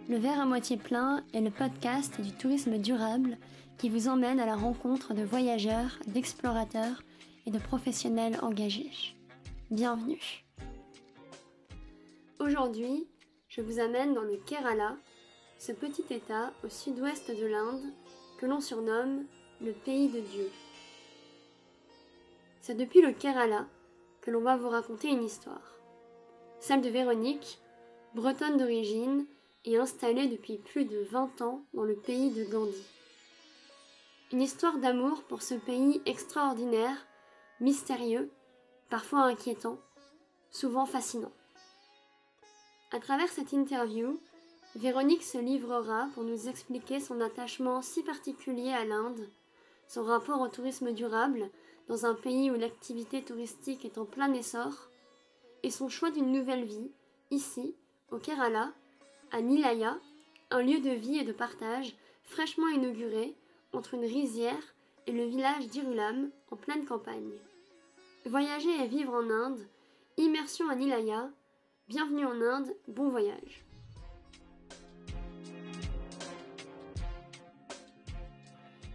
Le verre à moitié plein est le podcast du tourisme durable qui vous emmène à la rencontre de voyageurs, d'explorateurs et de professionnels engagés. Bienvenue. Aujourd'hui, je vous amène dans le Kerala, ce petit état au sud-ouest de l'Inde que l'on surnomme le pays de Dieu. C'est depuis le Kerala que l'on va vous raconter une histoire. Celle de Véronique, bretonne d'origine et installée depuis plus de 20 ans dans le pays de Gandhi. Une histoire d'amour pour ce pays extraordinaire, mystérieux, parfois inquiétant, souvent fascinant. À travers cette interview, Véronique se livrera pour nous expliquer son attachement si particulier à l'Inde, son rapport au tourisme durable dans un pays où l'activité touristique est en plein essor, et son choix d'une nouvelle vie, ici, au Kerala, à Nilaya, un lieu de vie et de partage fraîchement inauguré entre une rizière et le village d'Irulam en pleine campagne. Voyager et vivre en Inde, immersion à Nilaya, bienvenue en Inde, bon voyage.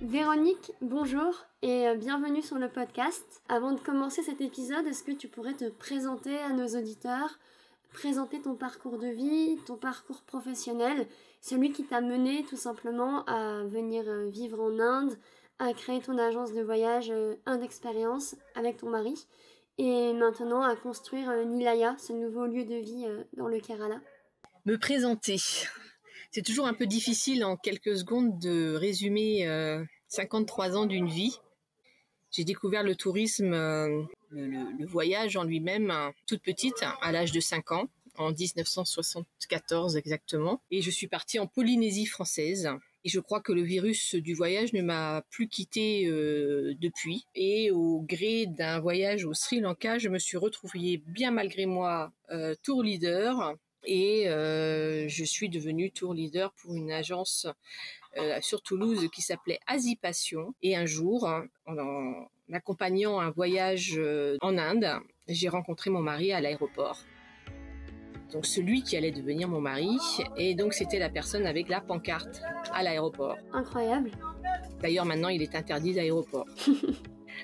Véronique, bonjour et bienvenue sur le podcast. Avant de commencer cet épisode, est-ce que tu pourrais te présenter à nos auditeurs, présenter ton parcours de vie, ton parcours professionnel, celui qui t'a mené tout simplement à venir vivre en Inde, à créer ton agence de voyage Inde Expérience avec ton mari et maintenant à construire Nilaya, ce nouveau lieu de vie dans le Kerala. Me présenter. C'est toujours un peu difficile en quelques secondes de résumer 53 ans d'une vie. J'ai découvert le tourisme, le voyage en lui-même, toute petite, à l'âge de 5 ans, en 1974 exactement. Et je suis partie en Polynésie française. Et je crois que le virus du voyage ne m'a plus quittée depuis. Et au gré d'un voyage au Sri Lanka, je me suis retrouvée bien malgré moi tour leader. Et je suis devenue tour leader pour une agence sur Toulouse qui s'appelait Asipassion. Et un jour, en accompagnant un voyage en Inde, j'ai rencontré mon mari à l'aéroport. Donc celui qui allait devenir mon mari, et donc c'était la personne avec la pancarte à l'aéroport. Incroyable. D'ailleurs maintenant il est interdit d'aéroport.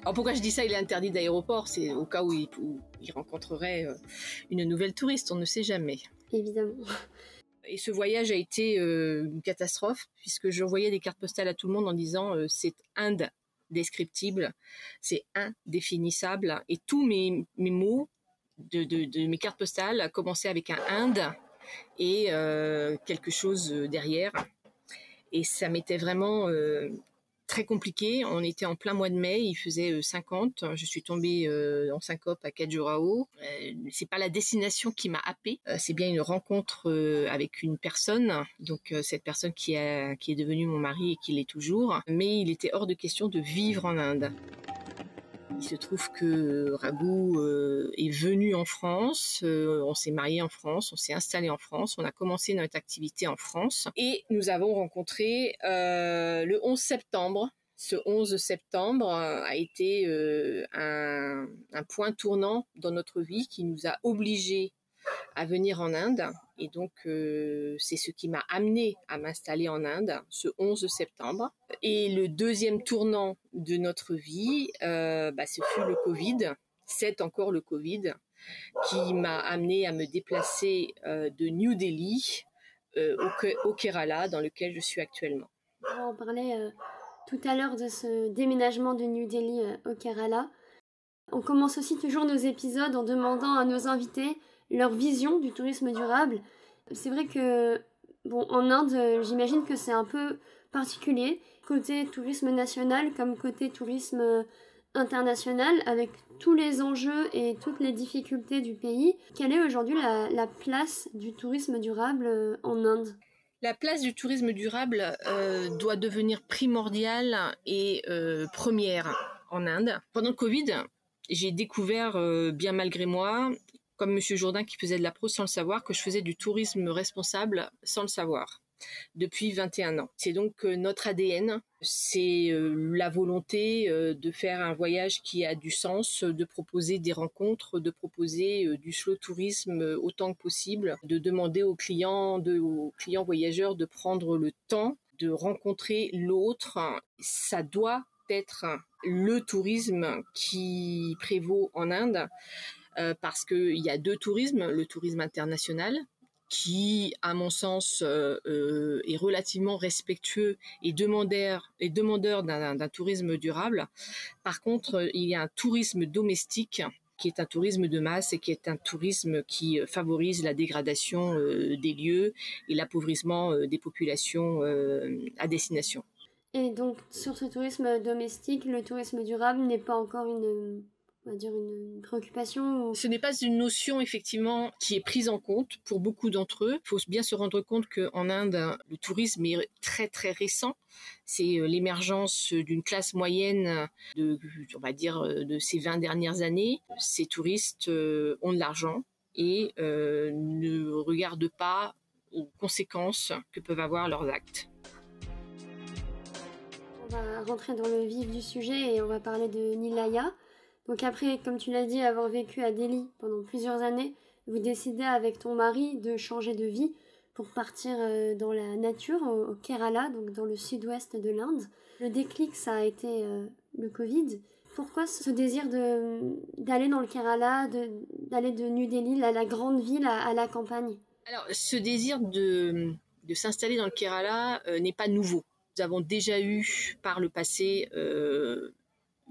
Alors pourquoi je dis ça, il est interdit d'aéroport, c'est au cas où il rencontrerait une nouvelle touriste, on ne sait jamais. Évidemment. Et ce voyage a été une catastrophe, puisque j'envoyais des cartes postales à tout le monde en disant c'est indescriptible, c'est indéfinissable, et tous mes mots de mes cartes postales commençaient avec un Inde et quelque chose derrière. Et ça m'était vraiment très compliqué. On était en plein mois de mai, il faisait 50. Je suis tombée en syncope à Khajuraho. C'est pas la destination qui m'a happée, c'est bien une rencontre avec une personne. Donc cette personne qui est devenue mon mari et qui l'est toujours. Mais il était hors de question de vivre en Inde. Il se trouve que Raghu est venu en France, on s'est marié en France, on s'est installé en France, on a commencé notre activité en France et nous avons rencontré le 11 septembre. Ce 11 septembre a été un point tournant dans notre vie qui nous a obligés à venir en Inde. Et donc, c'est ce qui m'a amenée à m'installer en Inde ce 11 septembre. Et le deuxième tournant de notre vie, ce fut le Covid. C'est encore le Covid qui m'a amenée à me déplacer de New Delhi au Kerala, dans lequel je suis actuellement. On parlait tout à l'heure de ce déménagement de New Delhi au Kerala. On commence aussi toujours nos épisodes en demandant à nos invités leur vision du tourisme durable. C'est vrai que, en Inde, j'imagine que c'est un peu particulier, côté tourisme national comme côté tourisme international, avec tous les enjeux et toutes les difficultés du pays. Quelle est aujourd'hui la place du tourisme durable en Inde ? La place du tourisme durable doit devenir primordiale et première en Inde. Pendant le Covid, j'ai découvert, bien malgré moi, comme Monsieur Jourdain qui faisait de la prose sans le savoir, que je faisais du tourisme responsable sans le savoir. depuis 21 ans. C'est donc notre ADN, c'est la volonté de faire un voyage qui a du sens, de proposer des rencontres, de proposer du slow tourisme autant que possible, de demander aux clients voyageurs de prendre le temps de rencontrer l'autre. Ça doit être le tourisme qui prévaut en Inde, parce qu'il y a deux tourismes, le tourisme international, qui, à mon sens, est relativement respectueux et demandeur d'un tourisme durable. Par contre, il y a un tourisme domestique qui est un tourisme de masse et qui est un tourisme qui favorise la dégradation des lieux et l'appauvrissement des populations à destination. Et donc, sur ce tourisme domestique, le tourisme durable n'est pas encore on va dire une préoccupation ou... Ce n'est pas une notion, effectivement, qui est prise en compte pour beaucoup d'entre eux. Il faut bien se rendre compte qu'en Inde, le tourisme est très, très récent. C'est l'émergence d'une classe moyenne on va dire, de ces 20 dernières années. Ces touristes ont de l'argent et ne regardent pas aux conséquences que peuvent avoir leurs actes. On va rentrer dans le vif du sujet et on va parler de Nilaya. Donc après, comme tu l'as dit, avoir vécu à Delhi pendant plusieurs années, vous décidez avec ton mari de changer de vie pour partir dans la nature, au Kerala, donc dans le sud-ouest de l'Inde. Le déclic, ça a été le Covid. Pourquoi ce désir d'aller dans le Kerala, d'aller de New Delhi, la grande ville, à la campagne? Alors, ce désir de s'installer dans le Kerala n'est pas nouveau. Nous avons déjà eu par le passé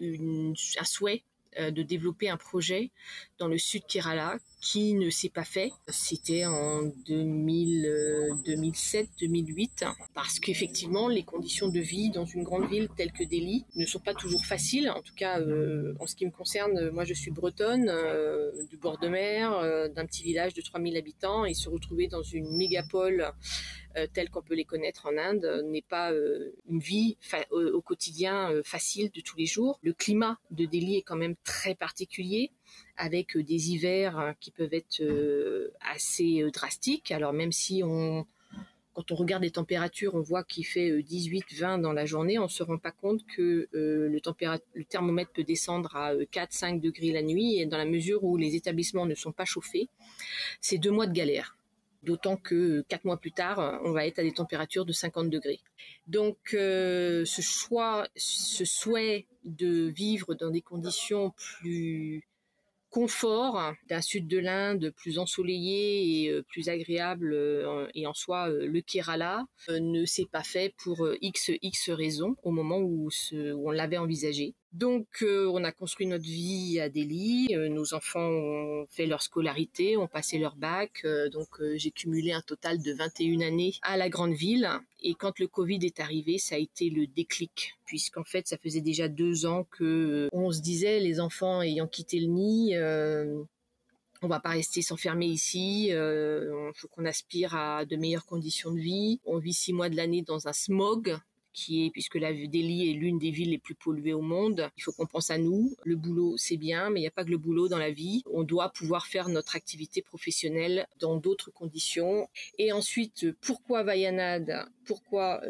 un souhait de développer un projet dans le sud Kerala qui ne s'est pas fait. C'était en 2007-2008 parce qu'effectivement les conditions de vie dans une grande ville telle que Delhi ne sont pas toujours faciles. En tout cas, en ce qui me concerne, moi je suis bretonne, du bord de mer, d'un petit village de 3000 habitants, et se retrouver dans une mégapole telle qu'on peut les connaître en Inde n'est pas une vie au quotidien facile de tous les jours. Le climat de Delhi est quand même très particulier, avec des hivers qui peuvent être assez drastiques. Alors même si quand on regarde les températures, on voit qu'il fait 18-20 dans la journée, on ne se rend pas compte que le thermomètre peut descendre à 4-5 degrés la nuit, et dans la mesure où les établissements ne sont pas chauffés, c'est 2 mois de galère. D'autant que 4 mois plus tard, on va être à des températures de 50 degrés. Donc ce souhait de vivre dans des conditions plus confort d'un sud de l'Inde plus ensoleillé et plus agréable, et en soi le Kerala ne s'est pas fait pour x raisons au moment où on l'avait envisagé. Donc on a construit notre vie à Delhi, nos enfants ont fait leur scolarité, ont passé leur bac, donc j'ai cumulé un total de 21 années à la grande ville, et quand le Covid est arrivé, ça a été le déclic, puisqu'en fait ça faisait déjà 2 ans que on se disait, les enfants ayant quitté le nid, on va pas rester s'enfermer ici, il faut qu'on aspire à de meilleures conditions de vie. On vit 6 mois de l'année dans un smog puisque la Delhi est l'une des villes les plus polluées au monde. Il faut qu'on pense à nous. Le boulot, c'est bien, mais il n'y a pas que le boulot dans la vie. On doit pouvoir faire notre activité professionnelle dans d'autres conditions. Et ensuite, pourquoi Wayanad ? Pourquoi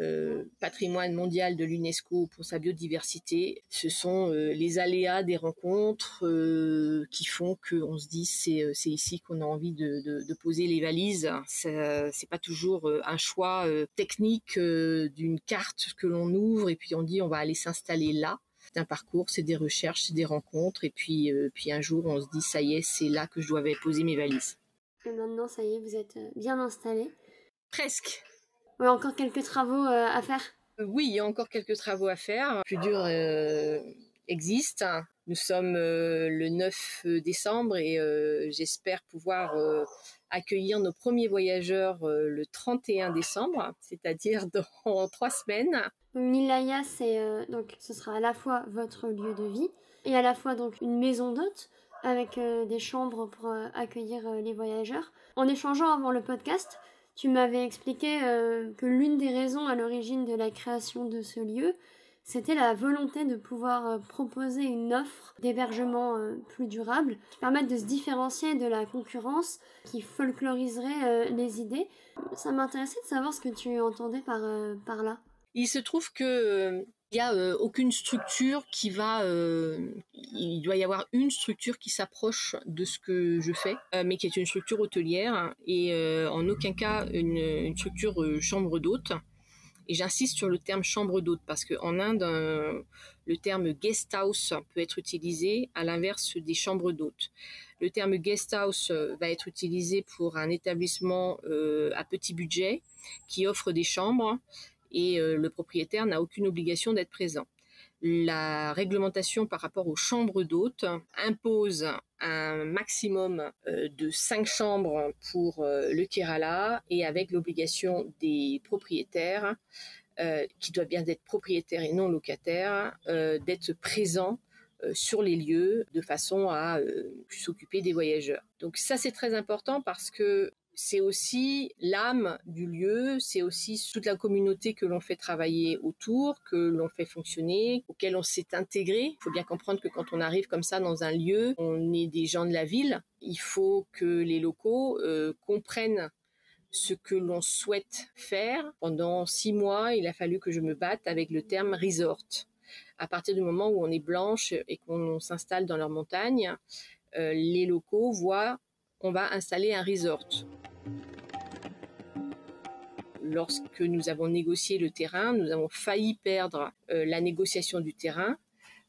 patrimoine mondial de l'UNESCO pour sa biodiversité ? Ce sont les aléas des rencontres qui font qu'on se dit c'est ici qu'on a envie de poser les valises. C'est pas toujours un choix technique d'une carte que l'on ouvre et puis on dit on va aller s'installer là. C'est un parcours, c'est des recherches, c'est des rencontres, et puis un jour on se dit ça y est, c'est là que je dois poser mes valises. Et maintenant ça y est, vous êtes bien installé. Presque. Ouais, encore quelques travaux à faire. Oui, il y a encore quelques travaux à faire. Le plus dur existe. Nous sommes le 9 décembre et j'espère pouvoir accueillir nos premiers voyageurs le 31 décembre, c'est-à-dire dans 3 semaines. Donc Nilaya, donc ce sera à la fois votre lieu de vie et à la fois donc une maison d'hôtes avec des chambres pour accueillir les voyageurs. En échangeant avant le podcast, tu m'avais expliqué que l'une des raisons à l'origine de la création de ce lieu, c'était la volonté de pouvoir proposer une offre d'hébergement plus durable, qui permette de se différencier de la concurrence, qui folkloriserait les idées. Ça m'intéressait de savoir ce que tu entendais par là. Il se trouve que il y a aucune structure qui va. Il doit y avoir une structure qui s'approche de ce que je fais, mais qui est une structure hôtelière et en aucun cas une structure chambre d'hôte. Et j'insiste sur le terme chambre d'hôte parce qu'en Inde, le terme guest house peut être utilisé à l'inverse des chambres d'hôtes. Le terme guest house va être utilisé pour un établissement à petit budget qui offre des chambres et le propriétaire n'a aucune obligation d'être présent. La réglementation par rapport aux chambres d'hôtes impose un maximum de 5 chambres pour le Kerala et avec l'obligation des propriétaires, qui doivent bien être propriétaires et non locataires, d'être présents sur les lieux de façon à s'occuper des voyageurs. Donc ça c'est très important parce que c'est aussi l'âme du lieu, c'est aussi toute la communauté que l'on fait travailler autour, que l'on fait fonctionner, auquel on s'est intégré. Il faut bien comprendre que quand on arrive comme ça dans un lieu, on est des gens de la ville. Il faut que les locaux comprennent ce que l'on souhaite faire. Pendant 6 mois, il a fallu que je me batte avec le terme resort. À partir du moment où on est blanche et qu'on s'installe dans leur montagne, les locaux voient on va installer un resort. Lorsque nous avons négocié le terrain, nous avons failli perdre la négociation du terrain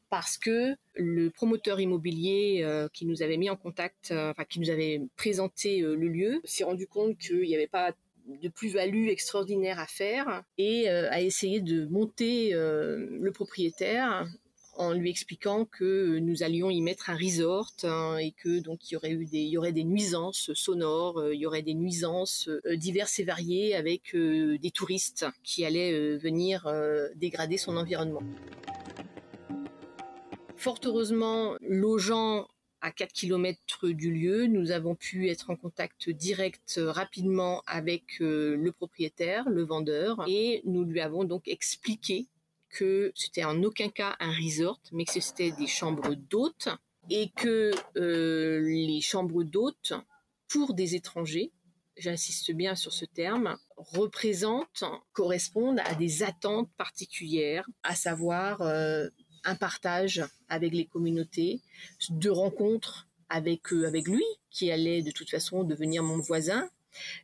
parce que le promoteur immobilier qui nous avait mis en contact, qui nous avait présenté le lieu, s'est rendu compte qu'il n'y avait pas de plus-value extraordinaire à faire et a essayé de monter le propriétaire en lui expliquant que nous allions y mettre un resort et que donc il y aurait des nuisances sonores, il y aurait des nuisances diverses et variées avec des touristes qui allaient venir dégrader son environnement. Fort heureusement, logeant à 4 km du lieu, nous avons pu être en contact direct rapidement avec le propriétaire, le vendeur, et nous lui avons donc expliqué que c'était en aucun cas un resort, mais que c'était des chambres d'hôtes et que les chambres d'hôtes, pour des étrangers, j'insiste bien sur ce terme, correspondent à des attentes particulières, à savoir un partage avec les communautés, de rencontres avec lui, qui allait de toute façon devenir mon voisin,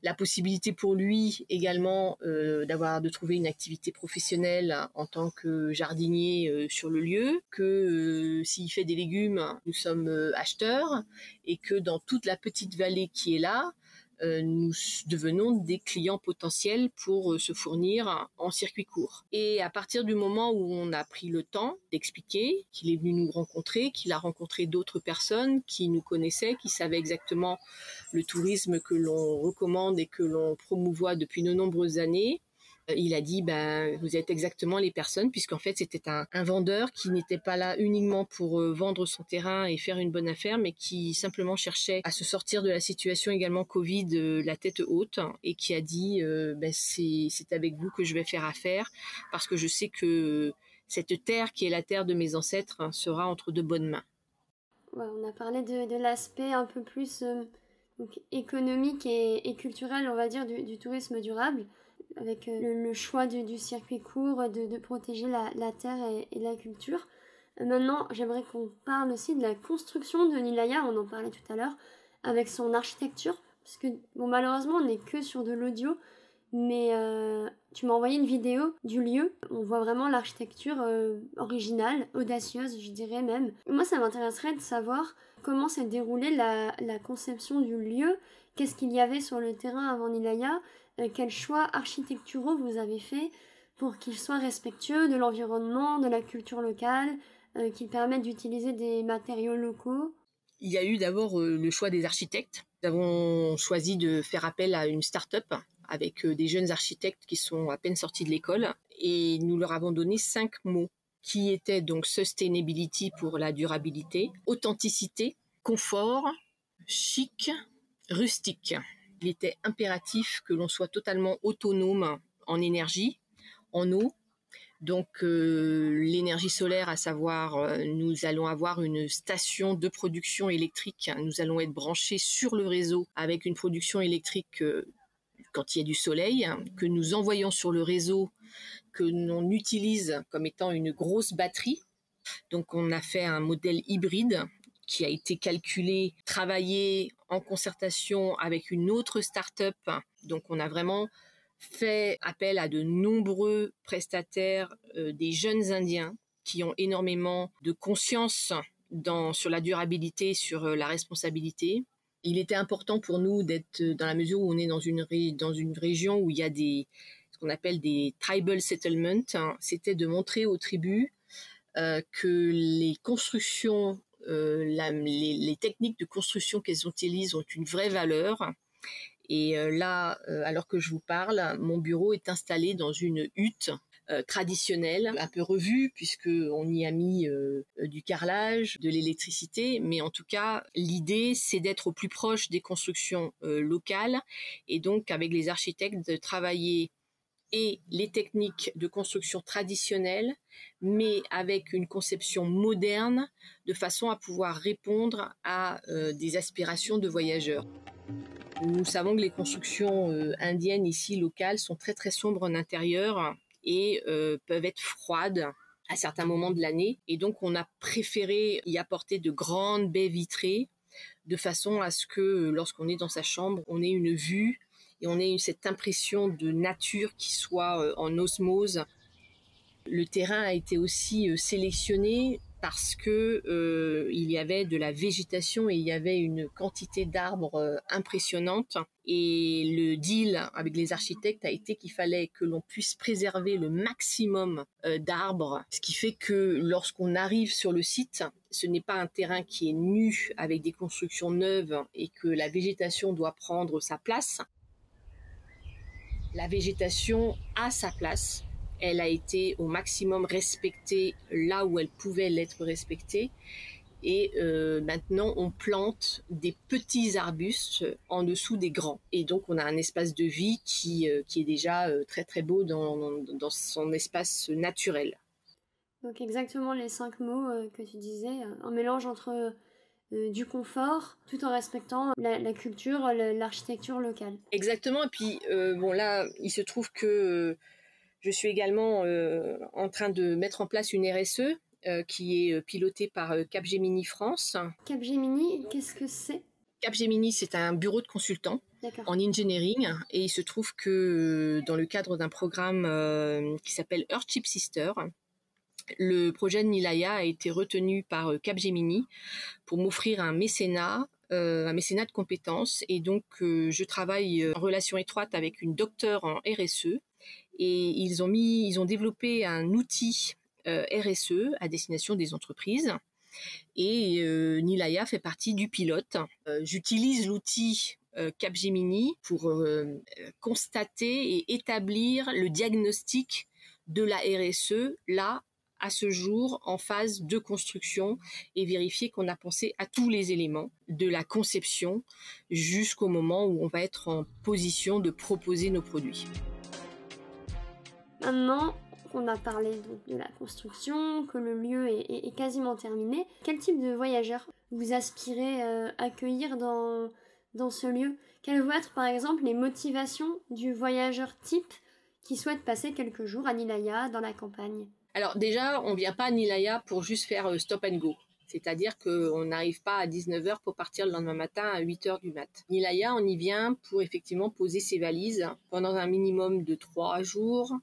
la possibilité pour lui également de trouver une activité professionnelle en tant que jardinier sur le lieu, que s'il fait des légumes, nous sommes acheteurs, et que dans toute la petite vallée qui est là, nous devenons des clients potentiels pour se fournir en circuit court. Et à partir du moment où on a pris le temps d'expliquer qu'il est venu nous rencontrer, qu'il a rencontré d'autres personnes qui nous connaissaient, qui savaient exactement le tourisme que l'on recommande et que l'on promouvoit depuis de nombreuses années, il a dit vous êtes exactement les personnes, puisqu'en fait c'était un vendeur qui n'était pas là uniquement pour vendre son terrain et faire une bonne affaire, mais qui simplement cherchait à se sortir de la situation également Covid la tête haute, et qui a dit c'est avec vous que je vais faire affaire, parce que je sais que cette terre qui est la terre de mes ancêtres sera entre de bonnes mains. Ouais, on a parlé de l'aspect un peu plus donc économique et culturel, on va dire, du tourisme durable, avec le choix du circuit court, de protéger la terre et la culture. Maintenant, j'aimerais qu'on parle aussi de la construction de l'Himalaya, on en parlait tout à l'heure, avec son architecture, parce que malheureusement, on n'est que sur de l'audio, mais tu m'as envoyé une vidéo du lieu, on voit vraiment l'architecture originale, audacieuse, je dirais même. Moi, ça m'intéresserait de savoir comment s'est déroulée la conception du lieu, qu'est-ce qu'il y avait sur le terrain avant Nilaya, quels choix architecturaux vous avez fait pour qu'ils soient respectueux de l'environnement, de la culture locale, qu'ils permettent d'utiliser des matériaux locaux. Il y a eu d'abord le choix des architectes. Nous avons choisi de faire appel à une start-up avec des jeunes architectes qui sont à peine sortis de l'école, et nous leur avons donné 5 mots qui étaient donc sustainability pour la durabilité, authenticité, confort, chic, rustique. Il était impératif que l'on soit totalement autonome en énergie, en eau, Donc l'énergie solaire, à savoir, nous allons avoir une station de production électrique. Nous allons être branchés sur le réseau avec une production électrique quand il y a du soleil, que nous envoyons sur le réseau, que l'on utilise comme étant une grosse batterie. Donc on a fait un modèle hybride qui a été calculé, travaillé en concertation avec une autre start-up. Donc on a vraiment fait appel à de nombreux prestataires, des jeunes Indiens qui ont énormément de conscience sur la durabilité, sur la responsabilité. Il était important pour nous d'être, dans la mesure où on est dans une région où il y a ce qu'on appelle des tribal settlements, c'était de montrer aux tribus que les constructions, les techniques de construction qu'elles utilisent ont une vraie valeur. Et là, alors que je vous parle, mon bureau est installé dans une hutte traditionnelle, un peu revue, puisqu'on y a mis du carrelage, de l'électricité. Mais en tout cas, l'idée, c'est d'être au plus proche des constructions locales et donc avec les architectes de travailler et les techniques de construction traditionnelles, mais avec une conception moderne, de façon à pouvoir répondre à des aspirations de voyageurs. Nous savons que les constructions indiennes ici, locales, sont très très sombres en intérieur et peuvent être froides à certains moments de l'année. Et donc on a préféré y apporter de grandes baies vitrées, de façon à ce que lorsqu'on est dans sa chambre, on ait une vue et on ait cette impression de nature qui soit en osmose. Le terrain a été aussi sélectionné parce que il y avait de la végétation et il y avait une quantité d'arbres impressionnante. Et le deal avec les architectes a été qu'il fallait que l'on puisse préserver le maximum d'arbres, ce qui fait que lorsqu'on arrive sur le site, ce n'est pas un terrain qui est nu avec des constructions neuves et que la végétation doit prendre sa place. La végétation a sa place. Elle a été au maximum respectée là où elle pouvait l'être respectée. Et maintenant, on plante des petits arbustes en dessous des grands. Et donc, on a un espace de vie qui est déjà très très beau dans son espace naturel. Donc exactement les 5 mots que tu disais, un mélange entre du confort, tout en respectant la culture, l'architecture locale. Exactement. Et puis, bon là, il se trouve que je suis également en train de mettre en place une RSE qui est pilotée par Capgemini France. Capgemini, qu'est-ce que c'est ? Capgemini, c'est un bureau de consultants en engineering et il se trouve que dans le cadre d'un programme qui s'appelle Earthship Sister, le projet de Nilaya a été retenu par Capgemini pour m'offrir un mécénat de compétences. Et donc, je travaille en relation étroite avec une docteure en RSE. Et ils ont développé un outil RSE à destination des entreprises. Et Nilaya fait partie du pilote. J'utilise l'outil Capgemini pour constater et établir le diagnostic de la RSE, là, à ce jour, en phase de construction, et vérifier qu'on a pensé à tous les éléments, de la conception jusqu'au moment où on va être en position de proposer nos produits. Maintenant qu'on a parlé donc de la construction, que le lieu est quasiment terminé, quel type de voyageurs vous aspirez accueillir dans ce lieu ? Quelles vont être par exemple les motivations du voyageur type qui souhaite passer quelques jours à Nilaya dans la campagne ? Alors déjà, on ne vient pas à Nilaya pour juste faire stop and go. C'est-à-dire qu'on n'arrive pas à 19h pour partir le lendemain matin à 8h du mat. Nilaya, on y vient pour effectivement poser ses valises pendant un minimum de 3 jours.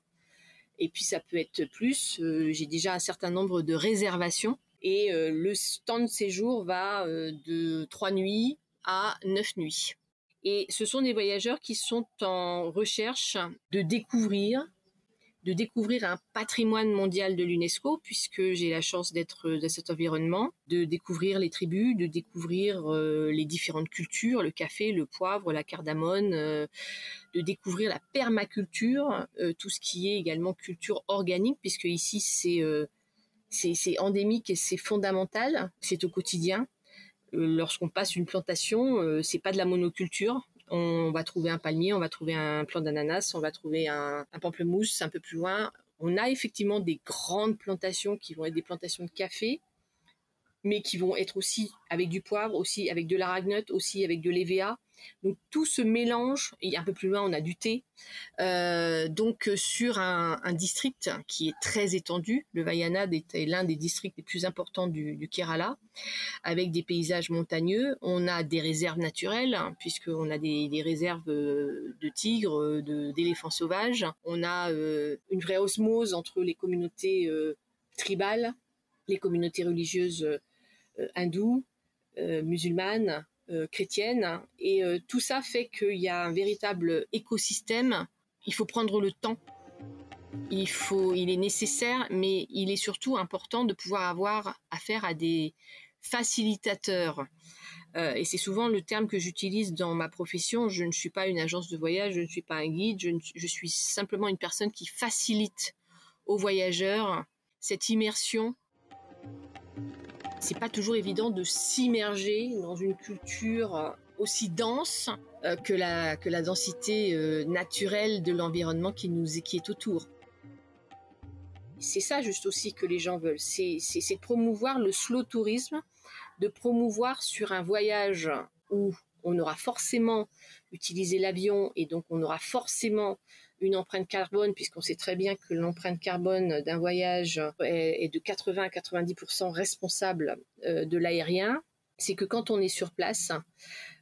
Et puis ça peut être plus. J'ai déjà un certain nombre de réservations. Et le temps de séjour va de 3 nuits à 9 nuits. Et ce sont des voyageurs qui sont en recherche de découvrir un patrimoine mondial de l'UNESCO, puisque j'ai la chance d'être dans cet environnement, de découvrir les tribus, de découvrir les différentes cultures, le café, le poivre, la cardamone, de découvrir la permaculture, tout ce qui est également culture organique, puisque ici c'est endémique et c'est fondamental, c'est au quotidien. Lorsqu'on passe une plantation, c'est pas de la monoculture. On va trouver un palmier, on va trouver un plant d'ananas, on va trouver un pamplemousse un peu plus loin. On a effectivement des grandes plantations qui vont être des plantations de café, mais qui vont être aussi avec du poivre, aussi avec de l'aragonite, aussi avec de l'hévéa. Donc tout se mélange, et un peu plus loin on a du thé. Donc sur un district qui est très étendu, le Wayanad est l'un des districts les plus importants du Kerala, avec des paysages montagneux. On a des réserves naturelles, puisqu'on a des réserves de tigres, d'éléphants sauvages. On a une vraie osmose entre les communautés tribales, les communautés religieuses hindoues, musulmanes, chrétiennes, et tout ça fait qu'il y a un véritable écosystème. Il faut prendre le temps. Il est nécessaire, mais il est surtout important de pouvoir avoir affaire à des facilitateurs. Et c'est souvent le terme que j'utilise dans ma profession. Je ne suis pas une agence de voyage, je ne suis pas un guide, je suis simplement une personne qui facilite aux voyageurs cette immersion. C'est pas toujours évident de s'immerger dans une culture aussi dense que la densité naturelle de l'environnement qui est autour. C'est ça juste aussi que les gens veulent, c'est de promouvoir le slow tourisme, de promouvoir sur un voyage où on aura forcément utilisé l'avion et donc on aura forcément une empreinte carbone, puisqu'on sait très bien que l'empreinte carbone d'un voyage est de 80 à 90% responsable de l'aérien. C'est que quand on est sur place,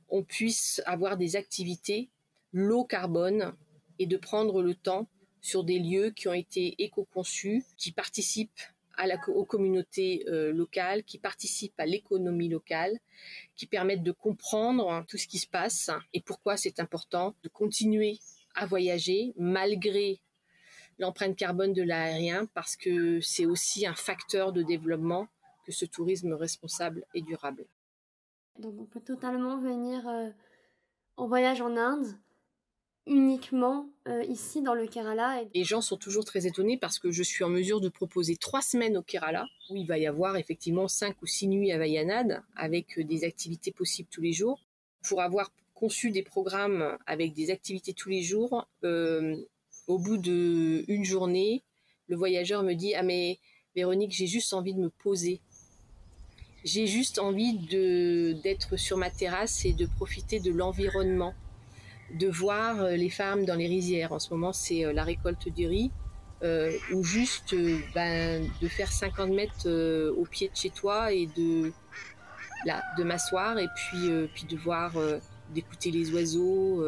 on puisse avoir des activités low carbone et de prendre le temps sur des lieux qui ont été éco-conçus, qui participent aux communautés locales, qui participent à l'économie locale, qui permettent de comprendre tout ce qui se passe et pourquoi c'est important de continuer à voyager malgré l'empreinte carbone de l'aérien, parce que c'est aussi un facteur de développement que ce tourisme responsable et durable. Donc on peut totalement venir en voyage en Inde uniquement ici dans le Kerala. Les gens sont toujours très étonnés parce que je suis en mesure de proposer 3 semaines au Kerala, où il va y avoir effectivement 5 ou 6 nuits à Wayanad, avec des activités possibles tous les jours. Pour avoir conçu des programmes avec des activités tous les jours, au bout d'une journée, le voyageur me dit « Ah mais Véronique, j'ai juste envie de me poser. J'ai juste envie d'être sur ma terrasse et de profiter de l'environnement, de voir les femmes dans les rizières. » En ce moment, c'est la récolte du riz, ou juste de faire 50 mètres au pied de chez toi et de m'asseoir et puis de voir, d'écouter les oiseaux.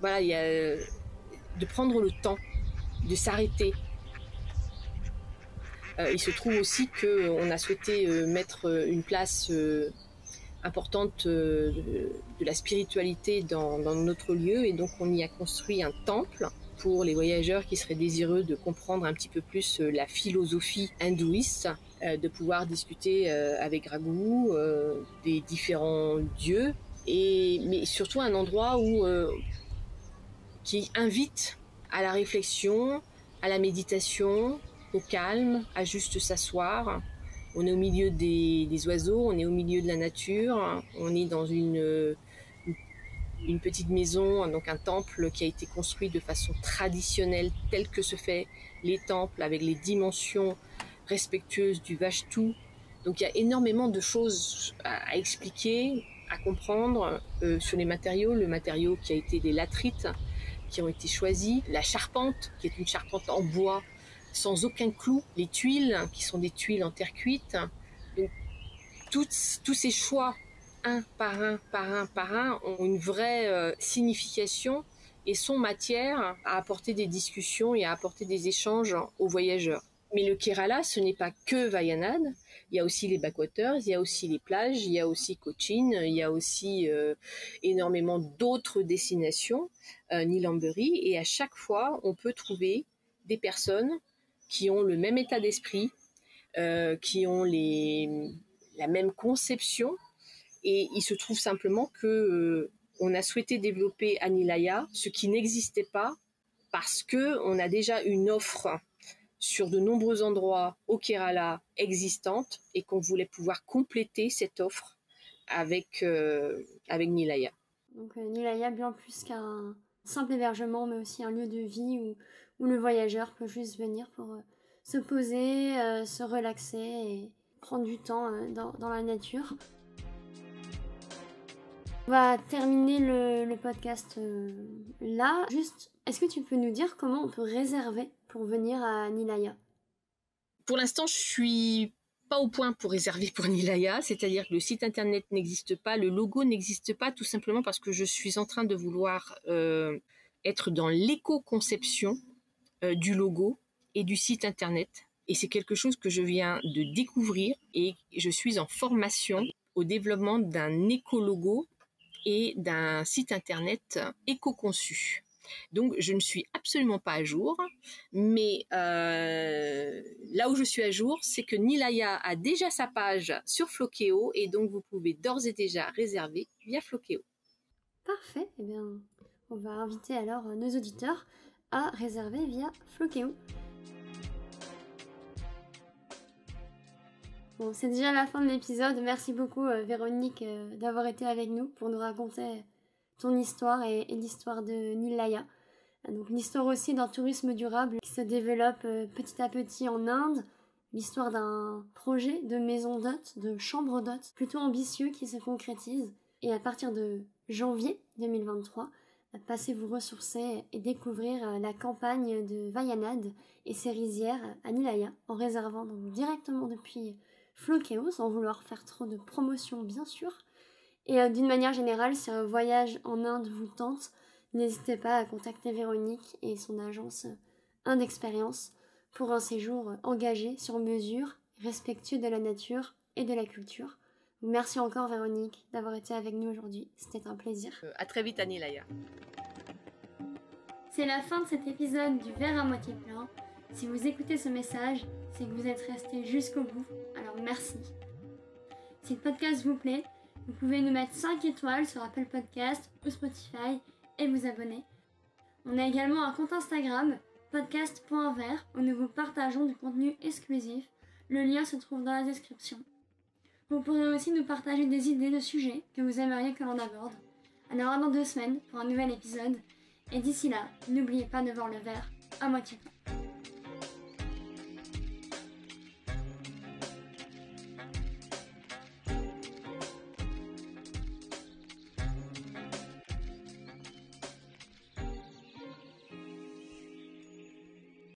Voilà, il y a de prendre le temps, de s'arrêter. Il se trouve aussi qu'on a souhaité mettre une place importante de la spiritualité dans notre lieu, et donc on y a construit un temple pour les voyageurs qui seraient désireux de comprendre un petit peu plus la philosophie hindouiste, de pouvoir discuter avec Raghu des différents dieux, mais surtout un endroit qui invite à la réflexion, à la méditation, au calme, à juste s'asseoir. On est au milieu des oiseaux, on est au milieu de la nature, on est dans une petite maison, donc un temple qui a été construit de façon traditionnelle, tel que se fait les temples, avec les dimensions respectueuses du Vastu. Donc il y a énormément de choses à expliquer, à comprendre sur les matériaux. Le matériau qui a été des latrites qui ont été choisis, la charpente qui est une charpente en bois sans aucun clou, les tuiles qui sont des tuiles en terre cuite. Donc tous ces choix, un par un, ont une vraie signification et sont matière à apporter des discussions et à apporter des échanges aux voyageurs. Mais le Kerala, ce n'est pas que Wayanad. Il y a aussi les backwaters, il y a aussi les plages, il y a aussi Cochin, il y a aussi énormément d'autres destinations, Nilambury, et à chaque fois, on peut trouver des personnes qui ont le même état d'esprit, qui ont la même conception, et il se trouve simplement que on a souhaité développer Anilaya, ce qui n'existait pas, parce que on a déjà une offre sur de nombreux endroits au Kerala existante, et qu'on voulait pouvoir compléter cette offre avec Nilaya. Donc Nilaya, bien plus qu'un simple hébergement, mais aussi un lieu de vie où le voyageur peut juste venir pour se poser, se relaxer et prendre du temps dans la nature. On va terminer le podcast là. Juste, est-ce que tu peux nous dire comment on peut réserver pour venir à Nilaya ? Pour l'instant, je suis pas au point pour réserver pour Nilaya, c'est-à-dire que le site internet n'existe pas, le logo n'existe pas, tout simplement parce que je suis en train de vouloir être dans l'éco-conception du logo et du site internet. Et c'est quelque chose que je viens de découvrir et je suis en formation au développement d'un éco-logo et d'un site internet éco-conçu. Donc, je ne suis absolument pas à jour, mais là où je suis à jour, c'est que Nilaya a déjà sa page sur Floqueo et donc vous pouvez d'ores et déjà réserver via Floqueo. Parfait, eh bien, on va inviter alors nos auditeurs à réserver via Floqueo. Bon, c'est déjà la fin de l'épisode. Merci beaucoup Véronique d'avoir été avec nous pour nous raconter ton histoire et l'histoire de Nilaya. Donc l'histoire aussi d'un tourisme durable qui se développe petit à petit en Inde. L'histoire d'un projet de maison d'hôtes, de chambre d'hôtes plutôt ambitieux qui se concrétise. Et à partir de janvier 2023, passez vous ressourcer et découvrir la campagne de Wayanad et ses rizières à Nilaya en réservant donc directement depuis Floqueo sans vouloir faire trop de promotion bien sûr. Et d'une manière générale, si un voyage en Inde vous tente, n'hésitez pas à contacter Véronique et son agence Inde Expérience pour un séjour engagé, sur mesure, respectueux de la nature et de la culture. Merci encore Véronique d'avoir été avec nous aujourd'hui, c'était un plaisir. À très vite à Nilaya. C'est la fin de cet épisode du verre à moitié plein. Si vous écoutez ce message, c'est que vous êtes resté jusqu'au bout, alors merci. Si le podcast vous plaît, vous pouvez nous mettre 5 étoiles sur Apple Podcast ou Spotify et vous abonner. On a également un compte Instagram, podcast.vert, où nous vous partageons du contenu exclusif. Le lien se trouve dans la description. Vous pourrez aussi nous partager des idées de sujets que vous aimeriez que l'on aborde. Alors à dans 2 semaines pour un nouvel épisode. Et d'ici là, n'oubliez pas de voir le verre à moitié plein.